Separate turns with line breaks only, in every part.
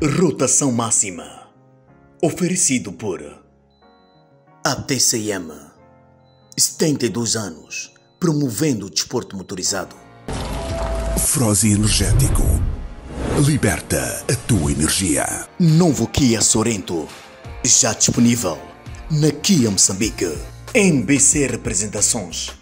Rotação máxima. Oferecido por ATCM. 72 anos. Promovendo o desporto motorizado.
Frosi Energético. Liberta a tua energia.
Novo Kia Sorento. Já disponível na Kia Moçambique. MBC Representações.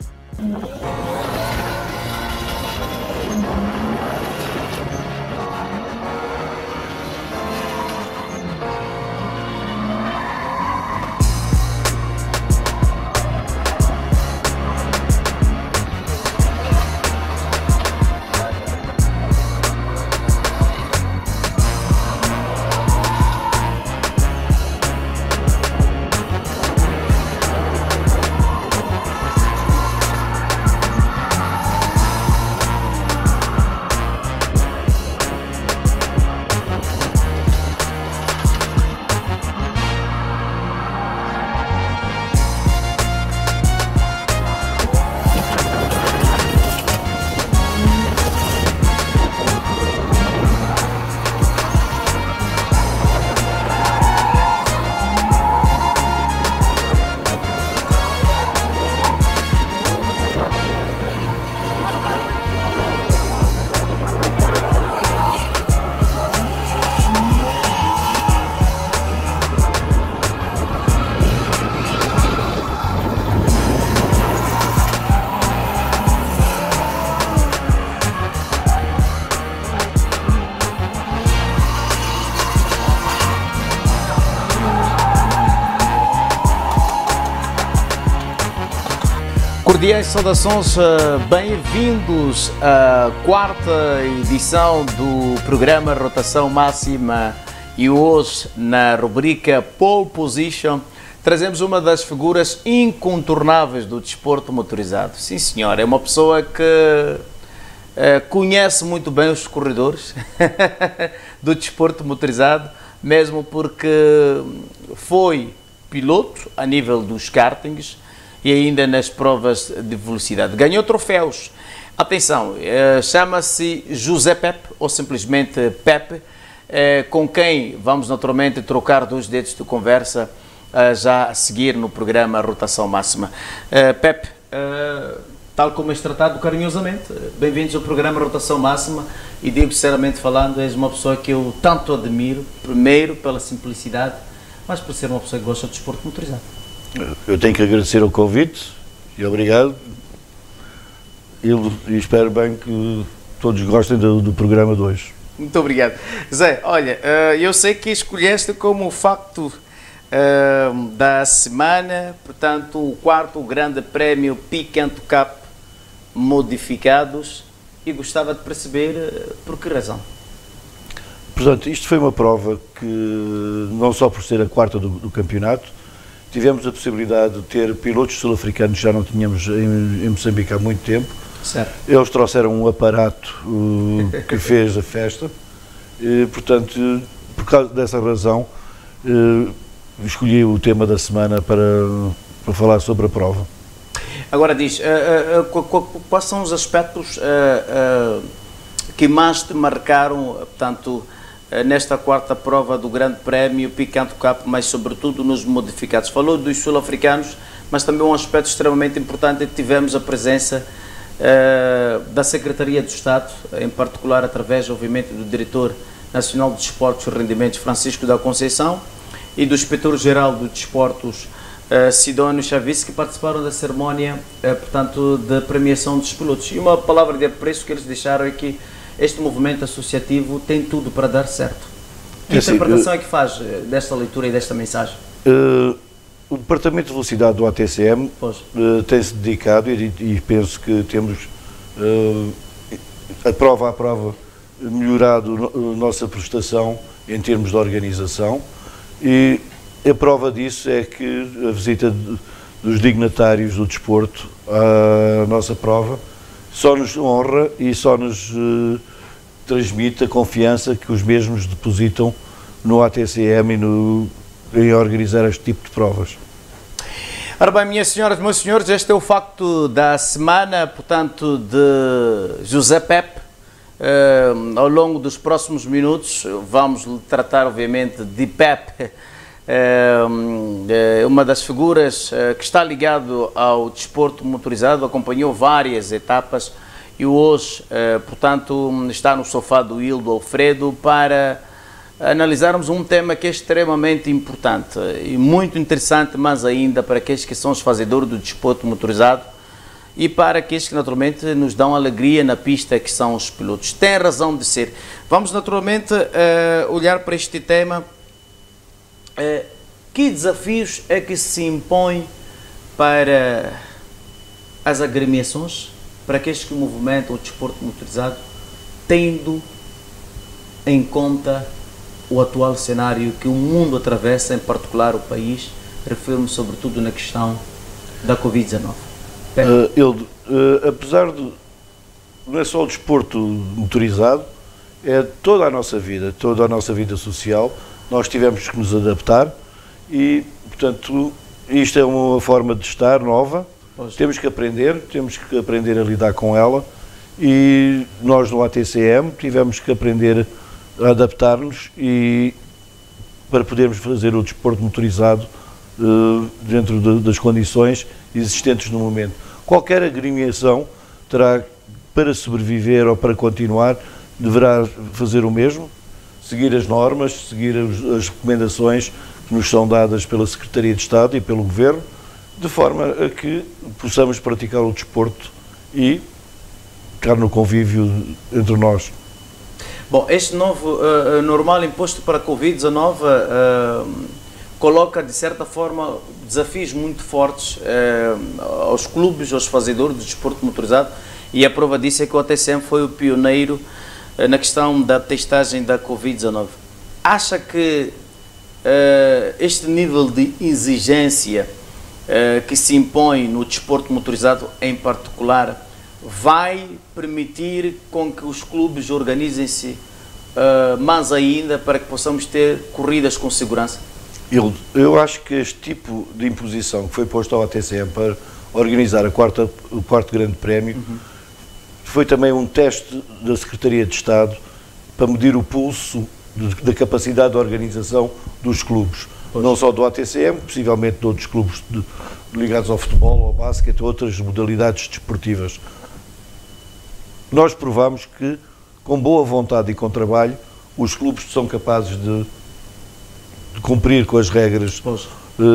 Cordiais saudações, bem-vindos à quarta edição do programa Rotação Máxima e hoje na rubrica Pole Position trazemos uma das figuras incontornáveis do desporto motorizado. Sim senhor, é uma pessoa que conhece muito bem os corredores do desporto motorizado, mesmo porque foi piloto a nível dos kartings e ainda nas provas de velocidade. Ganhou troféus. Atenção, chama-se José Pepe, ou simplesmente Pepe, com quem vamos naturalmente trocar 2 dedos de conversa já a seguir no programa Rotação Máxima. Pepe, tal como és tratado carinhosamente, bem-vindos ao programa Rotação Máxima e digo sinceramente falando, és uma pessoa que eu tanto admiro, primeiro pela simplicidade, mas por ser uma pessoa que gosta de desporto motorizado.
Eu tenho que agradecer o convite e obrigado. E espero bem que todos gostem do programa de hoje.
Muito obrigado. Zé, olha, eu sei que escolheste como facto da semana, portanto, o 4º Grande Prémio Piquant Cup modificados e gostava de perceber por que razão.
Portanto, isto foi uma prova que, não só por ser a 4ª do campeonato, tivemos a possibilidade de ter pilotos sul-africanos que já não tínhamos em Moçambique há muito tempo.
Certo.
Eles trouxeram um aparato que fez a festa. Portanto, por causa dessa razão, escolhi o tema da semana para falar sobre a prova.
Agora diz, quais são os aspectos que mais te marcaram, portanto, nesta 4ª prova do Grande Prémio Piquant Cup, mas sobretudo nos modificados? Falou dos sul-africanos, mas também um aspecto extremamente importante, tivemos a presença da Secretaria de Estado, em particular através, obviamente, do Diretor Nacional de Desportos e Rendimentos, Francisco da Conceição, e do Inspetor-Geral dos Desportos, Sidónio Chaves, que participaram da cerimónia, portanto, da premiação dos pilotos. E uma palavra de apreço que eles deixaram é que este movimento associativo tem tudo para dar certo. Que interpretação é que faz desta leitura e desta mensagem?
O Departamento de Velocidade do ATCM tem-se dedicado e penso que temos, a prova a prova, melhorado a nossa prestação em termos de organização, e a prova disso é que a visita dos dignatários do desporto à nossa prova só nos honra e só nos transmite a confiança que os mesmos depositam no ATCM e em organizar este tipo de provas.
Ora bem, minhas senhoras, meus senhores, este é o facto da semana, portanto, de José Pepe, Ao longo dos próximos minutos vamos tratar obviamente de Pep, uma das figuras que está ligado ao desporto motorizado, acompanhou várias etapas e hoje, portanto, está no sofá do Hildo Alfredo para analisarmos um tema que é extremamente importante e muito interessante, mas ainda para aqueles que são os fazedores do desporto motorizado e para aqueles que naturalmente nos dão alegria na pista, que são os pilotos. Tem razão de ser. Vamos naturalmente olhar para este tema. Que desafios é que se impõem para as agremiações, para aqueles que movimentam o desporto motorizado, tendo em conta o atual cenário que o mundo atravessa, em particular o país? Refiro-me sobretudo na questão da Covid-19.
Apesar de não é só o desporto motorizado, é toda a nossa vida social, nós tivemos que nos adaptar e, portanto, isto é uma forma de estar nova, temos que aprender a lidar com ela e nós no ATCM tivemos que aprender a adaptar-nos e para podermos fazer o desporto motorizado dentro das condições existentes no momento. Qualquer agremiação terá, para sobreviver ou para continuar, deverá fazer o mesmo, seguir as normas, seguir as recomendações que nos são dadas pela Secretaria de Estado e pelo Governo, de forma a que possamos praticar o desporto e ficar no convívio entre nós.
Bom, este novo normal imposto para a Covid-19 coloca, de certa forma, desafios muito fortes aos clubes, aos fazedores do desporto motorizado, e a prova disso é que o ATCM foi o pioneiro na questão da testagem da Covid-19. Acha que este nível de exigência que se impõe no desporto motorizado em particular vai permitir com que os clubes organizem-se mais ainda para que possamos ter corridas com segurança?
Eu acho que este tipo de imposição que foi posto ao ATCM para organizar o quarto grande prémio foi também um teste da Secretaria de Estado para medir o pulso da capacidade de organização dos clubes. Não só do ATCM, possivelmente de outros clubes ligados ao futebol, ao basquete, outras modalidades desportivas. Nós provamos que, com boa vontade e com trabalho, os clubes são capazes de cumprir com as regras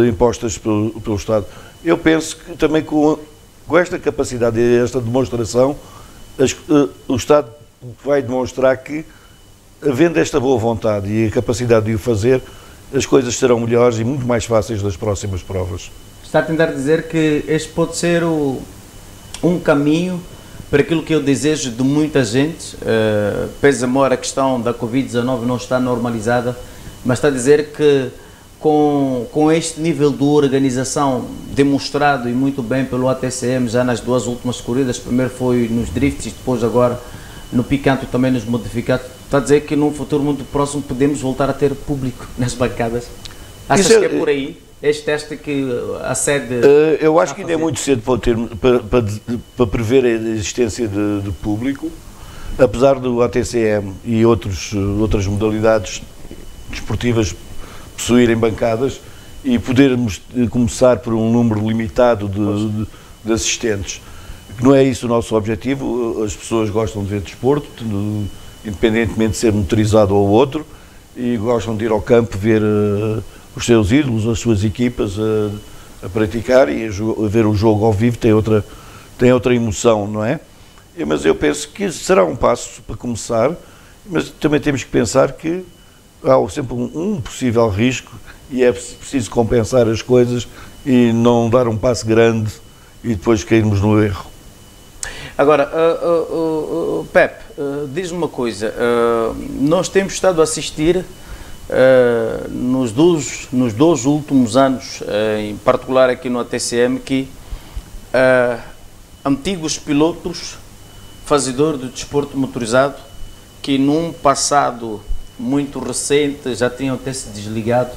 impostas pelo Estado. Eu penso que também com esta capacidade e esta demonstração, o Estado vai demonstrar que, havendo esta boa vontade e a capacidade de o fazer, as coisas serão melhores e muito mais fáceis nas próximas provas.
Está a tentar dizer que este pode ser um caminho para aquilo que eu desejo de muita gente, pese amor a questão da Covid-19 não está normalizada, mas está a dizer que com este nível de organização demonstrado e muito bem pelo ATCM já nas duas últimas corridas, primeiro foi nos drifts e depois agora no picanto também nos modificados, está a dizer que num futuro muito próximo podemos voltar a ter público nas bancadas? Achas que é por aí? Este teste que a sede...
Eu acho que ainda é muito cedo para prever a existência de público, apesar do ATCM e outras modalidades desportivas possuírem bancadas e podermos começar por um número limitado de assistentes. Não é isso o nosso objetivo, as pessoas gostam de ver desporto, independentemente de ser motorizado ou outro, e gostam de ir ao campo ver os seus ídolos, as suas equipas a praticar e a ver o jogo ao vivo tem outra emoção, não é? Mas eu penso que será um passo para começar, mas também temos que pensar que há sempre um possível risco e é preciso compensar as coisas e não dar um passo grande e depois cairmos no erro.
Agora, Pep, diz-me uma coisa, nós temos estado a assistir nos dois últimos anos, em particular aqui no ATCM, que antigos pilotos fazedores do desporto motorizado, que num passado muito recente já tinham até se desligado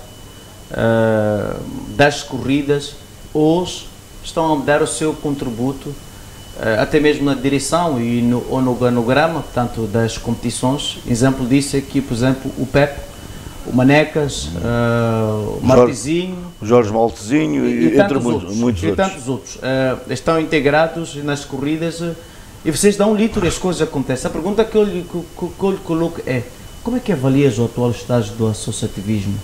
das corridas, hoje estão a dar o seu contributo até mesmo na direção e no organograma, portanto, das competições. Exemplo disso é que, por exemplo, o Pepe, o Manecas, o Martezinho,
o Jorge Maltezinho e entre muitos outros.
Tantos outros estão integrados nas corridas e vocês dão um litro e as coisas acontecem. A pergunta que eu lhe coloco é: como é que avalias o atual estágio do associativismo,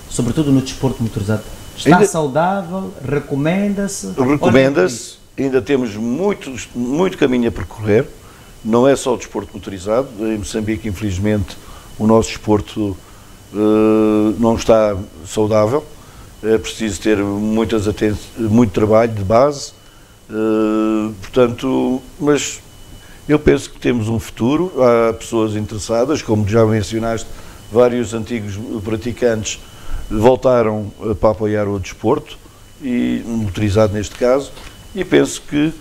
sobretudo no desporto motorizado? Está saudável? Recomenda-se?
Recomenda-se. Ainda temos muito caminho a percorrer. Não é só o desporto motorizado. Em Moçambique, infelizmente, o nosso desporto não está saudável. É preciso ter muito trabalho de base. Portanto, mas eu penso que temos um futuro. Há pessoas interessadas, como já mencionaste, vários antigos praticantes voltaram para apoiar o desporto, e motorizado neste caso, e penso que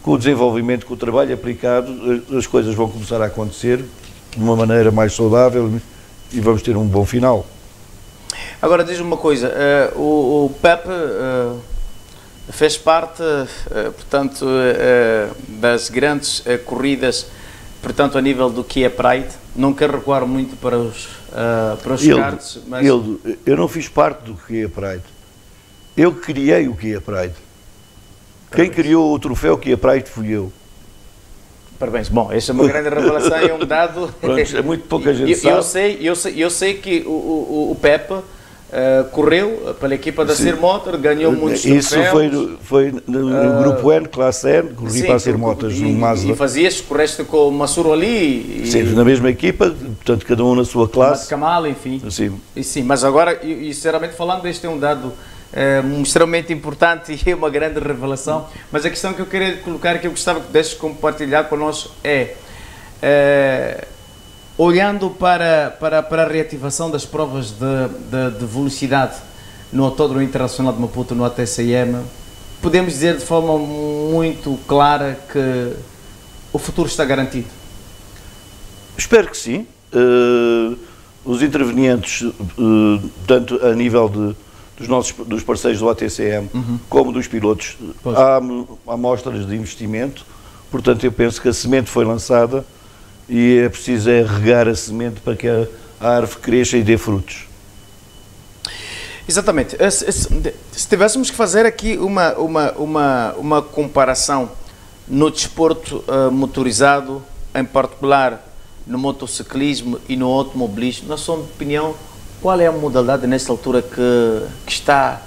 com o desenvolvimento, com o trabalho aplicado, as coisas vão começar a acontecer de uma maneira mais saudável e vamos ter um bom final.
Agora diz-me uma coisa, o Pepe fez parte, portanto, das grandes corridas, portanto, a nível do Kia Pride. Não quero recuar muito para os karts, mas...
Eu não fiz parte do Kia Pride. Eu criei o Kia Pride. Quem criou o troféu Kia Pride fui eu.
Parabéns. Bom, essa é uma grande revelação e um dado...
Pronto, é muito pouca gente sabe.
Eu sei que o Pepe correu pela equipa da Ser Motor, ganhou muitos troféus.
Isso foi no grupo N, classe N, corri para a Ser Motors no Mazda.
E fazias, correste com o Massuro ali.
Sim, na mesma equipa, portanto, cada um na sua classe.
Kamal, enfim.
Sim.
Sim, mas agora, sinceramente falando, este é um dado extremamente importante e é uma grande revelação. Mas a questão que eu queria colocar, que eu gostava que pudesses compartilhar connosco é... olhando para a reativação das provas de velocidade no Autódromo Internacional de Maputo, no ATCM, podemos dizer de forma muito clara que o futuro está garantido?
Espero que sim. Os intervenientes, tanto a nível dos parceiros do ATCM, como dos pilotos, há amostras de investimento. Portanto, eu penso que a semente foi lançada e é preciso regar a semente para que a árvore cresça e dê frutos.
Exatamente. Se tivéssemos que fazer aqui uma comparação no desporto motorizado, em particular no motociclismo e no automobilismo, na sua opinião, qual é a modalidade nesta altura que está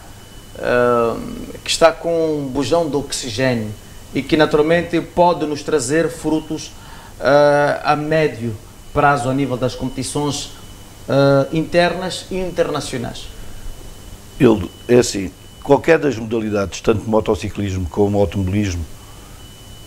com um bujão de oxigênio e que naturalmente pode nos trazer frutos a médio prazo a nível das competições internas e internacionais?
É assim, qualquer das modalidades, tanto motociclismo como automobilismo,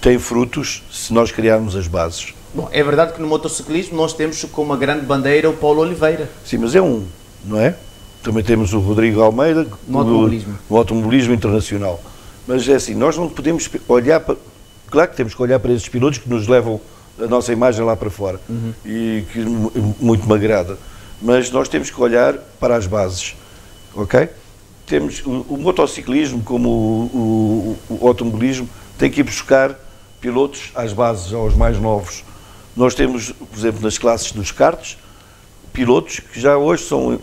tem frutos se nós criarmos as bases.
Bom, é verdade que no motociclismo nós temos como uma grande bandeira o Paulo Oliveira.
Sim, mas é um, não é? Também temos o Rodrigo Almeida no automobilismo internacional. Mas é assim, nós não podemos olhar para... Claro que temos que olhar para esses pilotos que nos levam a nossa imagem lá para fora, e que muito me agrada. Mas nós temos que olhar para as bases, ok? Temos o motociclismo, como o automobilismo, tem que ir buscar pilotos às bases, aos mais novos. Nós temos, por exemplo, nas classes dos karts, pilotos que já hoje são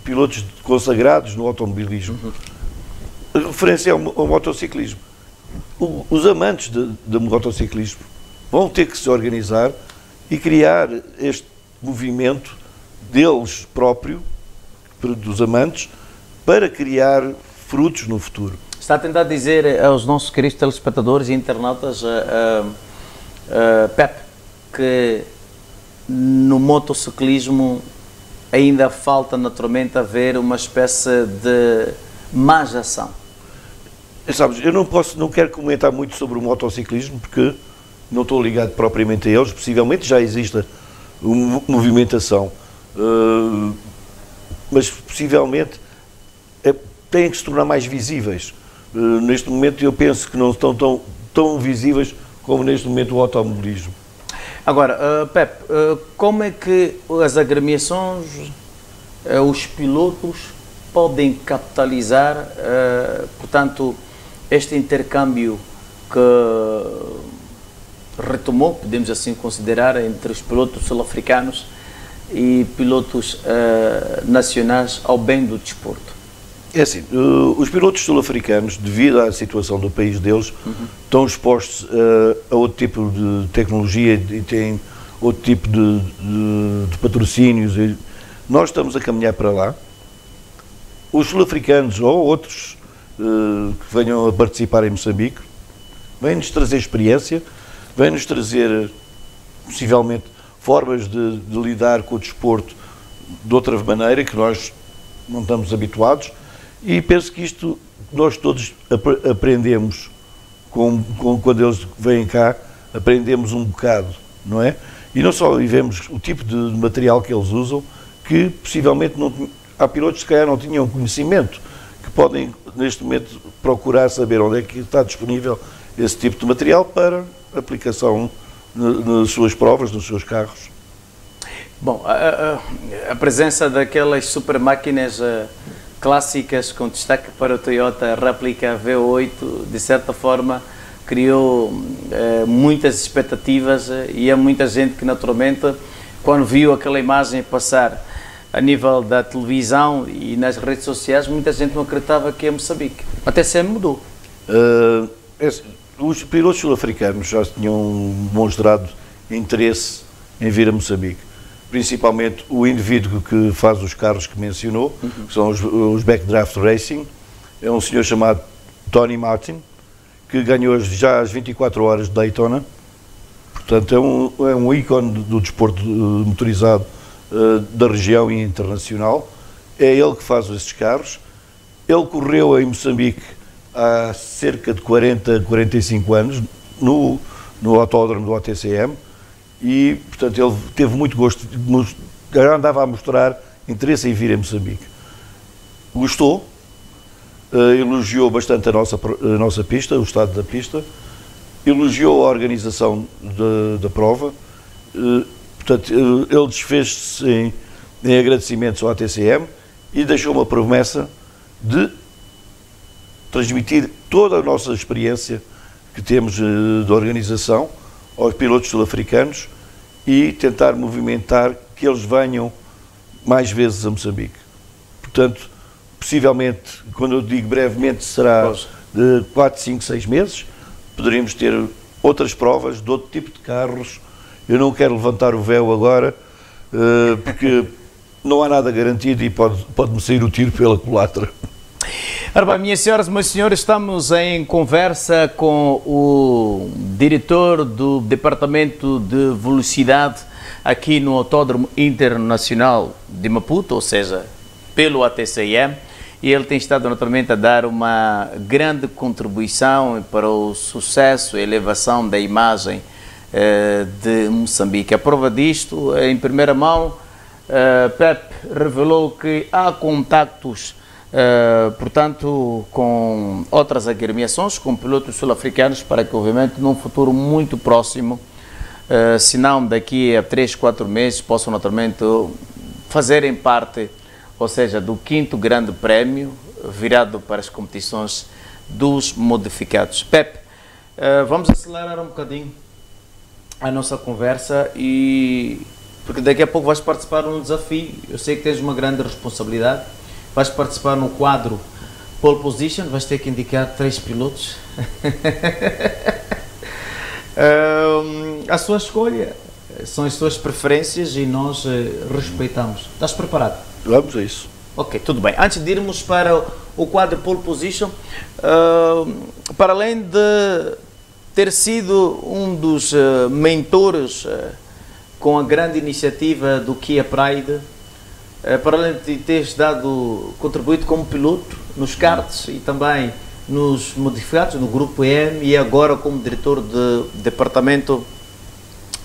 pilotos consagrados no automobilismo. A referência ao motociclismo. Os amantes de motociclismo vão ter que se organizar e criar este movimento deles próprio, dos amantes, para criar frutos no futuro.
Está a tentar dizer aos nossos queridos telespectadores e internautas, Pepe, que no motociclismo ainda falta naturalmente haver uma espécie de mais ação?
Sabes, eu não quero comentar muito sobre o motociclismo porque não estou ligado propriamente a eles. Possivelmente já existe uma movimentação, mas possivelmente têm que se tornar mais visíveis. Neste momento eu penso que não estão tão visíveis como neste momento o automobilismo.
Agora, Pepe, como é que as agremiações, os pilotos podem capitalizar, portanto, este intercâmbio retomou, podemos assim considerar, entre os pilotos sul-africanos e pilotos nacionais ao bem do desporto?
É assim, os pilotos sul-africanos, devido à situação do país deles, estão expostos a outro tipo de tecnologia e têm outro tipo de patrocínios. Nós estamos a caminhar para lá. Os sul-africanos ou outros que venham a participar em Moçambique vêm-nos trazer experiência, vêm-nos trazer, possivelmente, formas de lidar com o desporto de outra maneira, que nós não estamos habituados, e penso que isto nós todos aprendemos quando eles vêm cá, aprendemos um bocado, não é? E não só vemos o tipo de material que eles usam, que possivelmente há pilotos que se calhar não tinham conhecimento, que podem neste momento procurar saber onde é que está disponível esse tipo de material para aplicação nas suas provas, nos seus carros.
Bom, a presença daquelas super máquinas clássicas com destaque para o Toyota Replica V8, de certa forma, criou muitas expectativas e há muita gente que naturalmente, quando viu aquela imagem passar a nível da televisão e nas redes sociais, muita gente não acreditava que é Moçambique. Até sempre mudou.
Os pilotos sul-africanos já tinham demonstrado interesse em vir a Moçambique. Principalmente o indivíduo que faz os carros que mencionou, que são os Backdraft Racing, é um senhor chamado Tony Martin, que ganhou já as 24 horas de Daytona. Portanto, é um ícone do desporto motorizado da região e internacional. É ele que faz esses carros. Ele correu em Moçambique há cerca de 45 anos, no autódromo do ATCM, e, portanto, ele teve muito gosto, já andava a mostrar interesse em vir a Moçambique. Gostou, elogiou bastante a nossa pista, o estado da pista, elogiou a organização da prova, portanto, ele desfez-se em agradecimentos ao ATCM e deixou uma promessa de transmitir toda a nossa experiência que temos de organização aos pilotos sul-africanos e tentar movimentar que eles venham mais vezes a Moçambique. Portanto, possivelmente, quando eu digo brevemente, será de 4, 5, 6 meses, poderíamos ter outras provas de outro tipo de carros. Eu não quero levantar o véu agora, porque não há nada garantido e pode-me sair o tiro pela culatra.
Ora bem, minhas senhoras e meus senhores, estamos em conversa com o diretor do Departamento de Velocidade aqui no Autódromo Internacional de Maputo, ou seja, pelo ATCM, e ele tem estado naturalmente a dar uma grande contribuição para o sucesso e elevação da imagem de Moçambique. A prova disto, em primeira mão, Pepe revelou que há contactos portanto, com outras agremiações, com pilotos sul-africanos, para que, obviamente, num futuro muito próximo, se não daqui a 3, 4 meses, possam naturalmente fazerem parte, ou seja, do 5º grande prémio virado para as competições dos modificados. Pepe, vamos acelerar um bocadinho a nossa conversa, porque daqui a pouco vais participar de um desafio. Eu sei que tens uma grande responsabilidade. Vais participar no quadro Pole Position, vais ter que indicar 3 pilotos. A sua escolha são as suas preferências e nós respeitamos. Estás preparado?
Vamos a isso.
Ok, tudo bem. Antes de irmos para o quadro Pole Position, para além de ter sido um dos mentores com a grande iniciativa do Kia Pride, para além de teres contribuído como piloto nos karts e também nos modificados, no Grupo EM, e agora como diretor de Departamento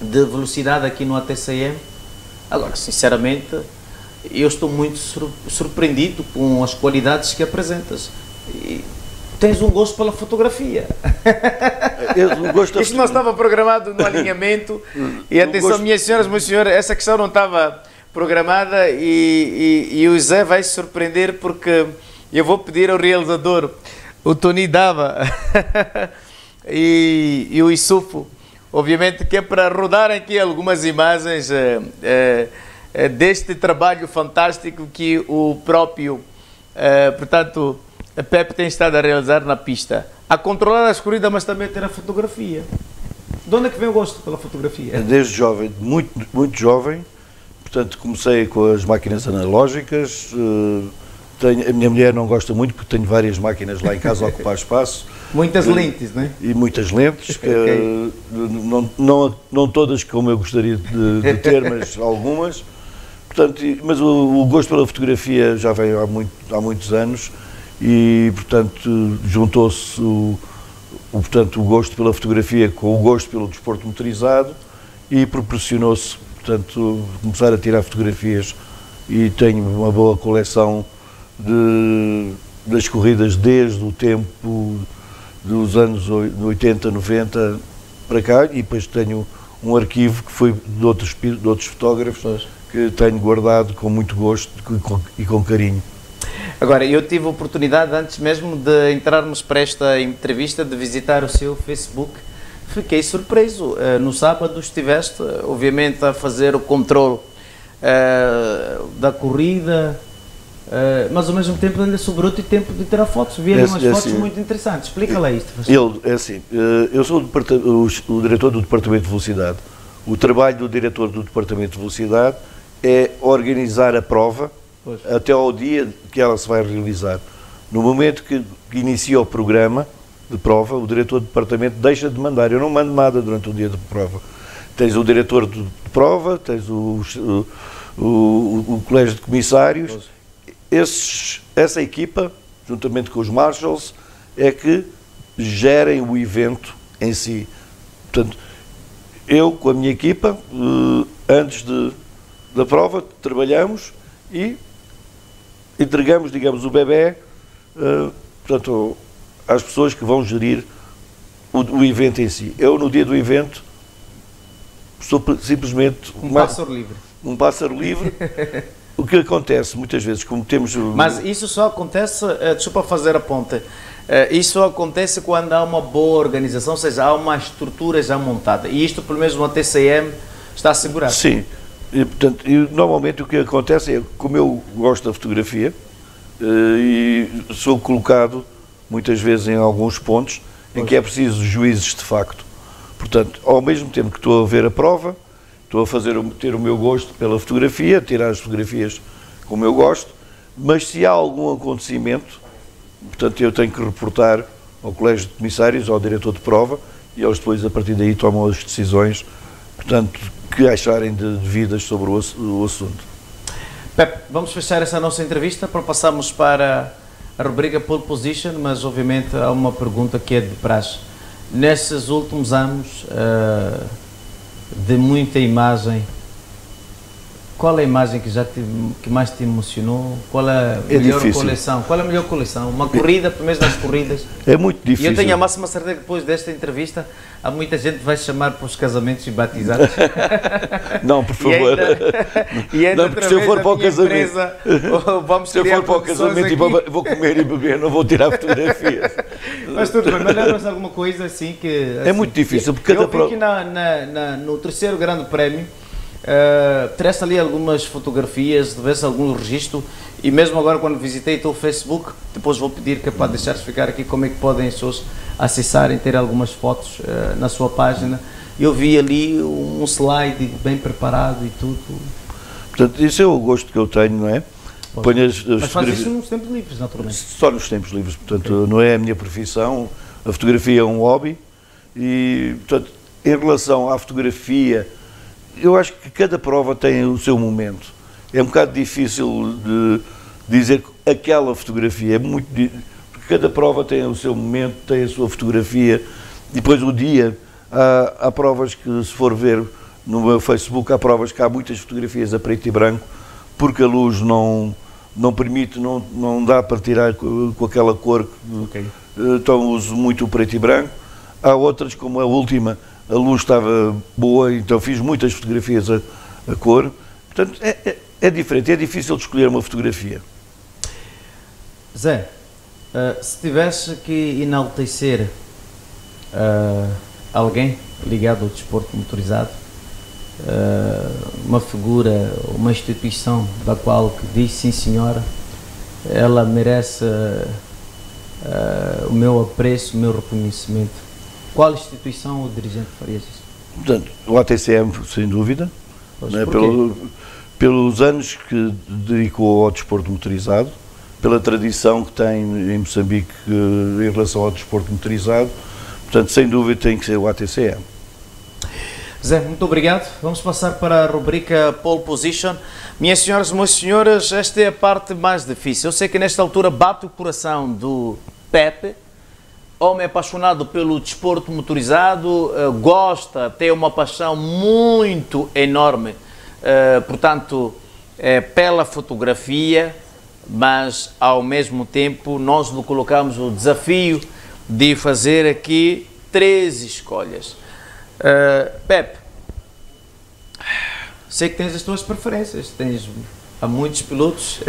de Velocidade aqui no ATCM, agora, sinceramente, eu estou muito surpreendido com as qualidades que apresentas. E tens um gosto pela fotografia. Isto não estava programado no alinhamento. E atenção, minhas senhoras, meus senhores, essa questão não estava programada e o Zé vai se surpreender, porque eu vou pedir ao realizador, o Tony Dava e o Isufo, obviamente que é para rodar aqui algumas imagens deste trabalho fantástico que o próprio, portanto, a Pepe tem estado a realizar na pista. A controlar as corridas, mas também ter a fotografia. De onde é que vem o gosto pela fotografia?
Desde jovem, muito jovem. Portanto, comecei com as máquinas analógicas. A minha mulher não gosta muito porque tenho várias máquinas lá em casa a ocupar espaço.
Muitas lentes, não é?
E muitas lentes, okay. Não todas como eu gostaria de ter, mas algumas. Portanto, mas o gosto pela fotografia já vem há muitos anos e, portanto, juntou-se o gosto pela fotografia com o gosto pelo desporto motorizado e proporcionou-se, portanto, começar a tirar fotografias e tenho uma boa coleção das corridas desde o tempo dos anos 80, 90 para cá e depois tenho um arquivo que foi de outros fotógrafos que tenho guardado com muito gosto e com carinho.
Agora, eu tive a oportunidade, antes mesmo de entrarmos para esta entrevista, de visitar o seu Facebook. Fiquei surpreso. No sábado estiveste, obviamente, a fazer o controle da corrida, mas ao mesmo tempo ainda sobrou-te tempo de tirar fotos. Vi ali umas fotos muito interessantes. Explica lá isto.
Eu sou o diretor do Departamento de Velocidade. O trabalho do diretor do Departamento de Velocidade é organizar a prova até ao dia que ela se vai realizar. No momento que inicia o programa de prova, o diretor do departamento deixa de mandar. Eu não mando nada durante o dia de prova. Tens o diretor de prova, tens o colégio de comissários. Essa equipa, juntamente com os marshals, é que gerem o evento em si. Portanto, eu com a minha equipa, antes da prova, trabalhamos e entregamos, digamos, o bebé, portanto, às pessoas que vão gerir o evento em si. Eu, no dia do evento, sou simplesmente um pássaro livre. O que acontece muitas vezes, como temos...
Mas isso só acontece, desculpa fazer a ponta, isso só acontece quando há uma boa organização, ou seja, há uma estrutura já montada. E isto, pelo menos, no TCM está assegurado.
Sim. E, portanto, normalmente o que acontece é, como eu gosto da fotografia, e sou colocado muitas vezes em alguns pontos em que é preciso juízes de facto. Portanto, ao mesmo tempo que estou a ver a prova, estou a ter o meu gosto pela fotografia, tirar as fotografias como eu gosto, mas se há algum acontecimento, portanto, eu tenho que reportar ao colégio de comissários, ao diretor de prova, e eles depois, a partir daí, tomam as decisões, portanto, que acharem devidas sobre o assunto.
Pepe, vamos fechar essa nossa entrevista para passarmos para a rubrica Pole Position, mas obviamente há uma pergunta que é de praxe. Nesses últimos anos de muita imagem, qual é a imagem que mais te emocionou? Qual é a melhor coleção? Qual é a melhor coleção? Uma corrida, pelo menos nas corridas?
É muito difícil.
E eu tenho a máxima certeza que depois desta entrevista há muita gente que vai chamar para os casamentos e batizados.
Não, por favor.
E ainda
não, porque se eu for para o casamento,
vamos
se eu for para o casamento e vou comer e beber, não vou tirar fotografias.
Mas tudo bem, mas lembras alguma coisa assim que... Assim,
é muito difícil, porque
eu vi que no terceiro grande prémio, tiraste ali algumas fotografias, tivesse algum registro, e mesmo agora quando visitei o teu Facebook, depois vou pedir que é para deixares ficar aqui como é que podem as pessoas acessarem, ter algumas fotos na sua página. Eu vi ali um slide bem preparado e tudo. Portanto,
isso é o gosto que eu tenho, não é?
Mas faz isso nos tempos livres, naturalmente.
Só nos tempos livres, portanto, não é a minha profissão, a fotografia é um hobby e, portanto, em relação à fotografia, eu acho que cada prova tem o seu momento. É um bocado difícil de dizer que aquela fotografia, porque cada prova tem o seu momento, tem a sua fotografia, e depois o dia, há provas que, se for ver no meu Facebook, há provas que há muitas fotografias a preto e branco, porque a luz não permite, não dá para tirar com aquela cor, então uso muito o preto e branco. Há outras, como a última, a luz estava boa, então fiz muitas fotografias a cor. Portanto, é diferente, é difícil de escolher uma fotografia.
Zé, se tivesse que enaltecer alguém ligado ao desporto motorizado, uma figura, uma instituição da qual que diz sim senhora, ela merece o meu apreço, o meu reconhecimento. Qual instituição o dirigente faria isso?
Portanto, o ATCM, sem dúvida, né, pelos anos que dedicou ao desporto motorizado, pela tradição que tem em Moçambique em relação ao desporto motorizado, portanto, sem dúvida tem que ser o ATCM.
Zé, muito obrigado. Vamos passar para a rubrica Pole Position. Minhas senhoras e meus senhores, esta é a parte mais difícil. Eu sei que nesta altura bate o coração do Pepe, homem apaixonado pelo desporto motorizado, gosta, tem uma paixão muito enorme, portanto, pela fotografia, mas ao mesmo tempo nós lhe colocamos o desafio de fazer aqui 3 escolhas. Pepe, sei que tens as tuas preferências, há muitos pilotos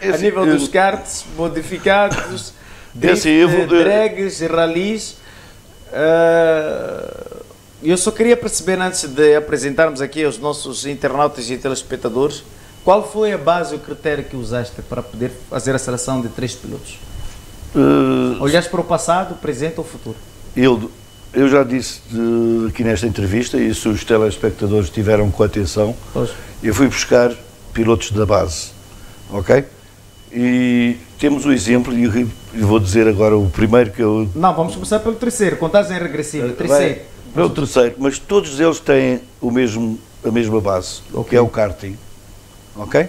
a nível dos karts modificados, drags e ralis. Eu só queria perceber, antes de apresentarmos aqui aos nossos internautas e telespectadores, qual foi a base e o critério que usaste para poder fazer a seleção de 3 pilotos? Olhaste para o passado, o presente ou o futuro?
Eu já disse aqui nesta entrevista, e se os telespectadores tiveram com atenção, eu fui buscar pilotos da base, ok? E temos o exemplo, e vou dizer agora o primeiro que eu...
Não, vamos começar pelo terceiro, contagem regressiva, terceiro.
Pelo terceiro, mas todos eles têm a mesma base, que é o karting, ok?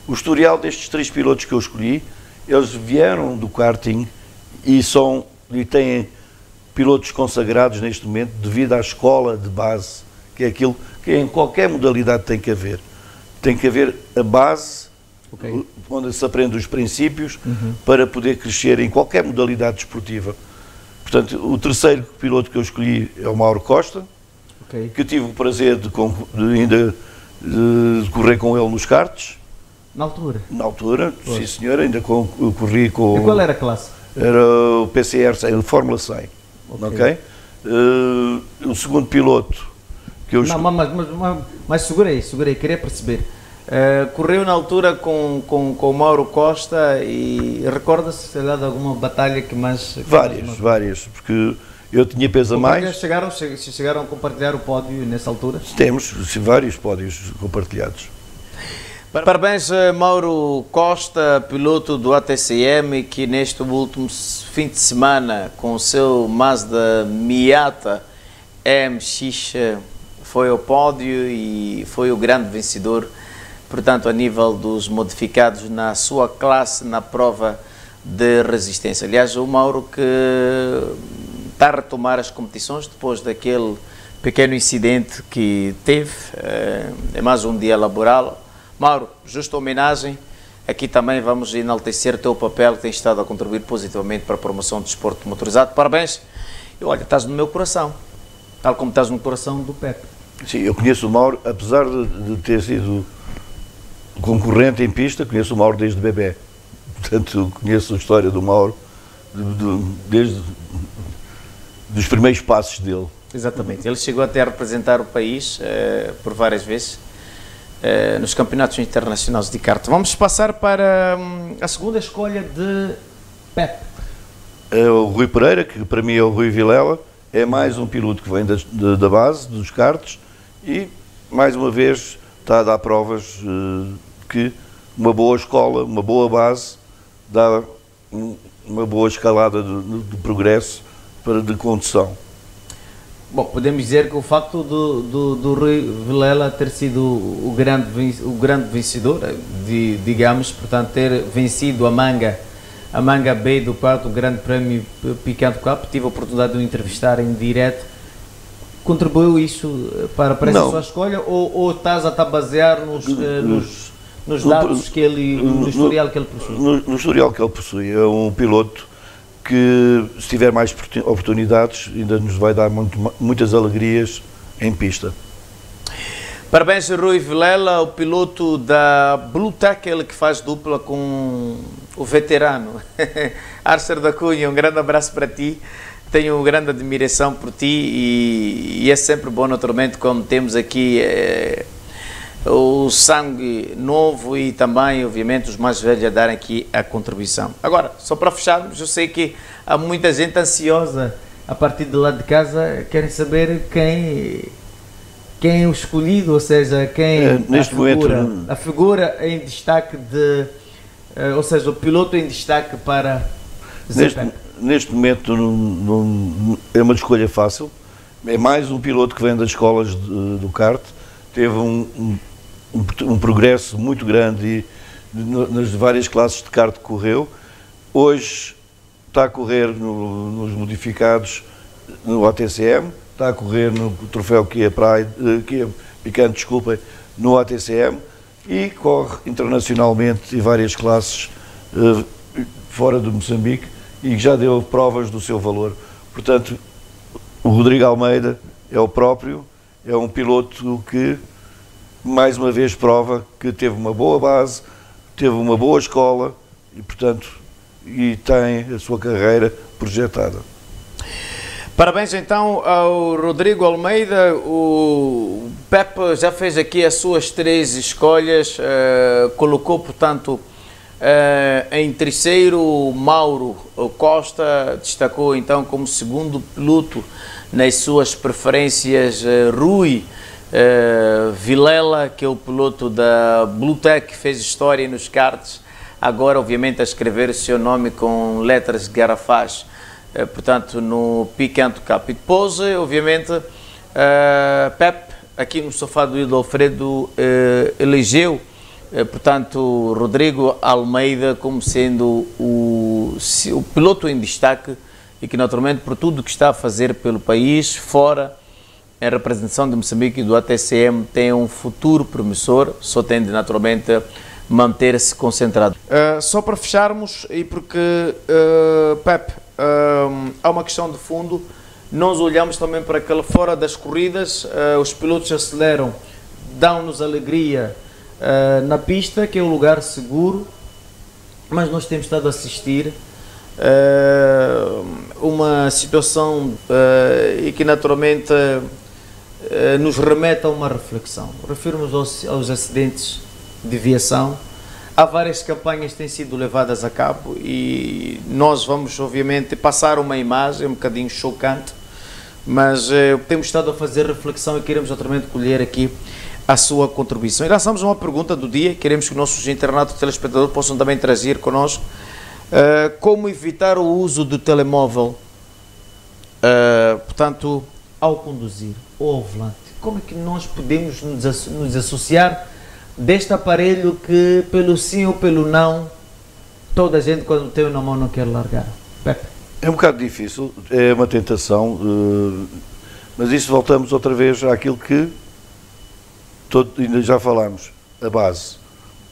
O historial destes 3 pilotos que eu escolhi, eles vieram do karting e têm pilotos consagrados neste momento devido à escola de base, que é aquilo que em qualquer modalidade tem que haver. Tem que haver a base, onde se aprende os princípios, para poder crescer em qualquer modalidade desportiva. Portanto, o terceiro piloto que eu escolhi é o Mauro Costa, que eu tive o prazer de correr com ele nos karts.
Na altura?
Na altura, sim senhor, ainda corri com...
E qual era a classe?
Era o PCR 100, Fórmula 100. Ok? O segundo piloto que eu escolhi...
Não, mas segura aí, queria perceber. Correu na altura com o Mauro Costa e recorda-se, sei lá, de alguma batalha que mais...
Várias, porque eu tinha peso a mais.
Chegaram a compartilhar o pódio nessa altura?
Temos vários pódios compartilhados.
Parabéns a Mauro Costa, piloto do ATCM, que neste último fim de semana, com o seu Mazda Miata MX, foi ao pódio e foi o grande vencedor, portanto, a nível dos modificados na sua classe, na prova de resistência. Aliás, o Mauro que está a retomar as competições depois daquele pequeno incidente que teve, é mais um dia laboral. Mauro, justa homenagem, aqui também vamos enaltecer o teu papel que tem estado a contribuir positivamente para a promoção do desporto motorizado. Parabéns. E olha, estás no meu coração, tal como estás no coração do Pepe.
Sim, eu conheço o Mauro, apesar de ter sido concorrente em pista, conheço o Mauro desde bebê. Portanto, conheço a história do Mauro desde os primeiros passos dele.
Exatamente, ele chegou até a representar o país por várias vezes nos campeonatos internacionais de kart. Vamos passar para a segunda escolha de Pepe.
É o Rui Pereira, que para mim é o Rui Vilela, é mais um piloto que vem da base, dos karts, e mais uma vez está a dar provas que uma boa escola, uma boa base, dá uma boa escalada de progresso de condução.
Bom, podemos dizer que o facto do Rui Vilela ter sido o grande vencedor, digamos, portanto, ter vencido a manga B do quarto Grande Prémio Picante Cup, tive a oportunidade de o entrevistar em direto. Contribuiu isso para essa sua escolha ou estás a basear nos dados que ele, no historial que ele possui?
No historial que ele possui, é um piloto que, se tiver mais oportunidades, ainda nos vai dar muitas alegrias em pista.
Parabéns, Rui Vilela, o piloto da Blue Tech, ele que faz dupla com o veterano Arcer da Cunha. Um grande abraço para ti. tenho grande admiração por ti e é sempre bom, naturalmente, quando temos aqui o sangue novo e também, obviamente, os mais velhos a darem aqui a contribuição. Agora, só para fecharmos, eu sei que há muita gente ansiosa a partir do lado de casa, querem saber quem é o escolhido, ou seja, quem a figura em destaque ou seja, o piloto em destaque para
neste momento não é uma escolha fácil. É mais um piloto que vem das escolas do kart, teve um progresso muito grande nas várias classes de kart que correu. Hoje está a correr nos modificados no ATCM, está a correr no troféu Kia Picante, desculpem, no ATCM, e corre internacionalmente em várias classes fora de Moçambique e já deu provas do seu valor. Portanto, o Rodrigo Almeida é o próprio, é um piloto que mais uma vez prova que teve uma boa base, teve uma boa escola e, portanto, tem a sua carreira projetada.
Parabéns então ao Rodrigo Almeida. O Pepe já fez aqui as suas 3 escolhas, colocou, portanto, em terceiro Mauro Costa, destacou então como segundo piloto nas suas preferências Rui Vilela, que é o piloto da Bluetech, que fez história nos karts, agora obviamente a escrever o seu nome com letras garrafais, portanto no Picanto Cup. E depois, obviamente, Pepe, aqui no sofá do Ildo Alfredo, elegeu, portanto, Rodrigo Almeida como sendo o piloto em destaque e que naturalmente por tudo que está a fazer pelo país, fora em representação de Moçambique e do ATCM, tem um futuro promissor, só tem de naturalmente manter-se concentrado. Só para fecharmos, e porque, Pepe, há uma questão de fundo, nós olhamos também para aquela fora das corridas, os pilotos aceleram, dão-nos alegria na pista, que é um lugar seguro, mas nós temos estado a assistir uma situação e que naturalmente nos remete a uma reflexão. Refiro-nos aos acidentes de viação. Há várias campanhas que têm sido levadas a cabo e nós vamos obviamente passar uma imagem um bocadinho chocante, mas temos estado a fazer reflexão e queremos naturalmente colher aqui a sua contribuição. E lançamos uma pergunta do dia, queremos que nossos internautas e telespectadores possam também trazer connosco. Como evitar o uso do telemóvel, portanto, ao conduzir ou ao volante? Como é que nós podemos nos associar deste aparelho que, pelo sim ou pelo não, toda a gente, quando tem na mão, não quer largar? Pepe.
É um bocado difícil, é uma tentação, mas isso voltamos outra vez àquilo que ainda já falámos, a base.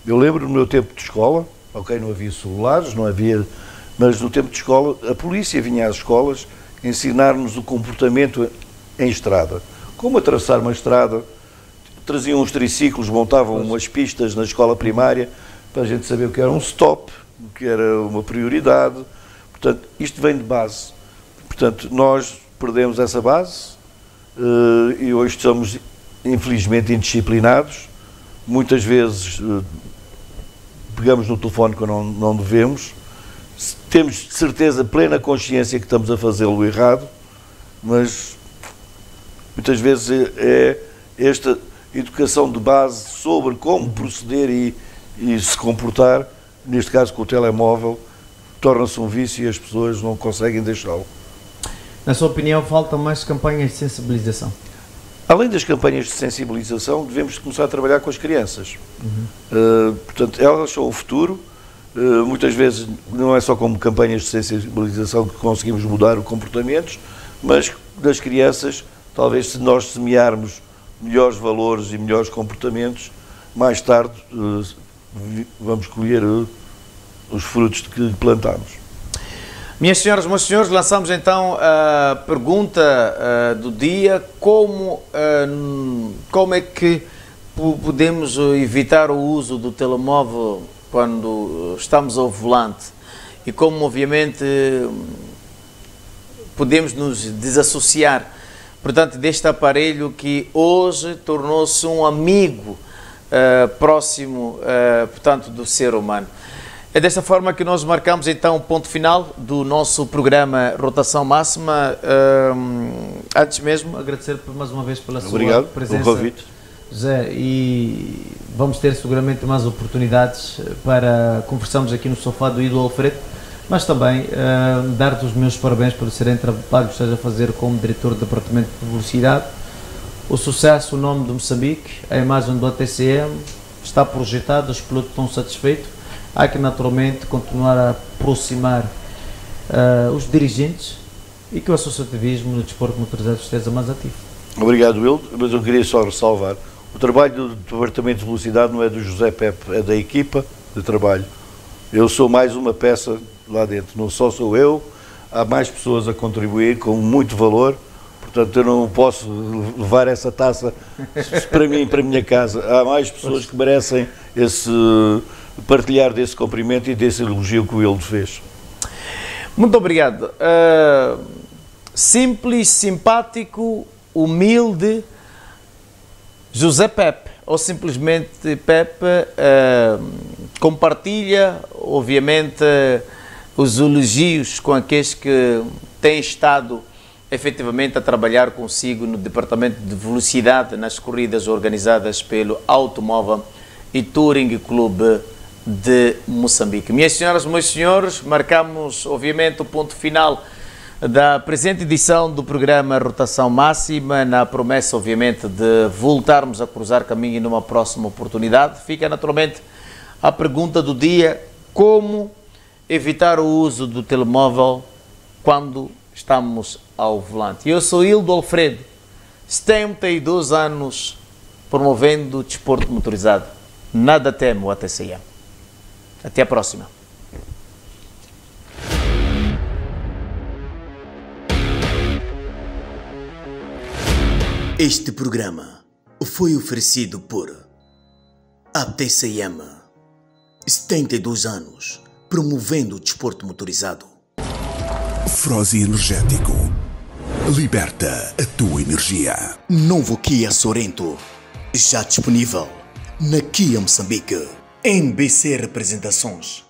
Eu lembro no meu tempo de escola, ok, não havia celulares, não havia, mas no tempo de escola a polícia vinha às escolas ensinar-nos o comportamento em estrada. Como atravessar uma estrada, traziam uns triciclos, montavam umas pistas na escola primária para a gente saber o que era um stop, o que era uma prioridade. Portanto, isto vem de base. Portanto, nós perdemos essa base e hoje estamos infelizmente indisciplinados. Muitas vezes pegamos no telefone quando não devemos. Temos certeza, plena consciência que estamos a fazê-lo errado, mas muitas vezes é esta educação de base sobre como proceder e se comportar, neste caso com o telemóvel, torna-se um vício e as pessoas não conseguem deixá-lo.
Na sua opinião, faltam mais campanhas de sensibilização?
Além das campanhas de sensibilização, devemos começar a trabalhar com as crianças. Portanto, elas são o futuro. Muitas vezes não é só como campanhas de sensibilização que conseguimos mudar os comportamentos, mas das crianças, talvez se nós semearmos melhores valores e melhores comportamentos, mais tarde vamos colher os frutos que plantamos.
Minhas senhoras, meus senhores, lançamos então a pergunta do dia: como é que podemos evitar o uso do telemóvel quando estamos ao volante? E como, obviamente, podemos nos desassociar, portanto, deste aparelho que hoje tornou-se um amigo próximo, portanto, do ser humano. É desta forma que nós marcamos então o ponto final do nosso programa Rotação Máxima. Antes mesmo, agradecer mais uma vez pela sua presença.
Obrigado pelo convite.
José, e vamos ter seguramente mais oportunidades para conversarmos aqui no sofá do Ildo Alfredo, mas também dar-te os meus parabéns por serem trabalho que estás a fazer como diretor do Departamento de Publicidade. O sucesso, o nome de Moçambique, a imagem do ATCM está projetada, os pilotos estão satisfeitos. Há que naturalmente continuar a aproximar os dirigentes e que o associativismo no desporto motorizado esteja mais ativo.
Obrigado, Wildo, mas eu queria só ressalvar, o trabalho do Departamento de Velocidade não é do José Pepe, é da equipa de trabalho. Eu sou mais uma peça lá dentro, não só sou eu, há mais pessoas a contribuir com muito valor, portanto eu não posso levar essa taça para mim, para a minha casa. Há mais pessoas que merecem partilhar desse cumprimento e desse elogio que o Wildo fez.
Muito obrigado. Simples, simpático, humilde, José Pepe, ou simplesmente Pepe, compartilha, obviamente, os elogios com aqueles que têm estado efetivamente a trabalhar consigo no Departamento de Velocidade nas corridas organizadas pelo Automóvel e Touring Clube de Moçambique. Minhas senhoras, meus senhores, marcamos obviamente o ponto final da presente edição do programa Rotação Máxima, na promessa obviamente de voltarmos a cruzar caminho numa próxima oportunidade. Fica naturalmente a pergunta do dia: como evitar o uso do telemóvel quando estamos ao volante? Eu sou Ildo Alfredo, 72 anos promovendo o desporto motorizado. Nada temo o ATCM. Até a próxima.
Este programa foi oferecido por ATCM, 72 anos, promovendo o desporto motorizado.
Frosi Energético. Liberta a tua energia.
Novo Kia Sorento, já disponível na Kia Moçambique. MBC Representações.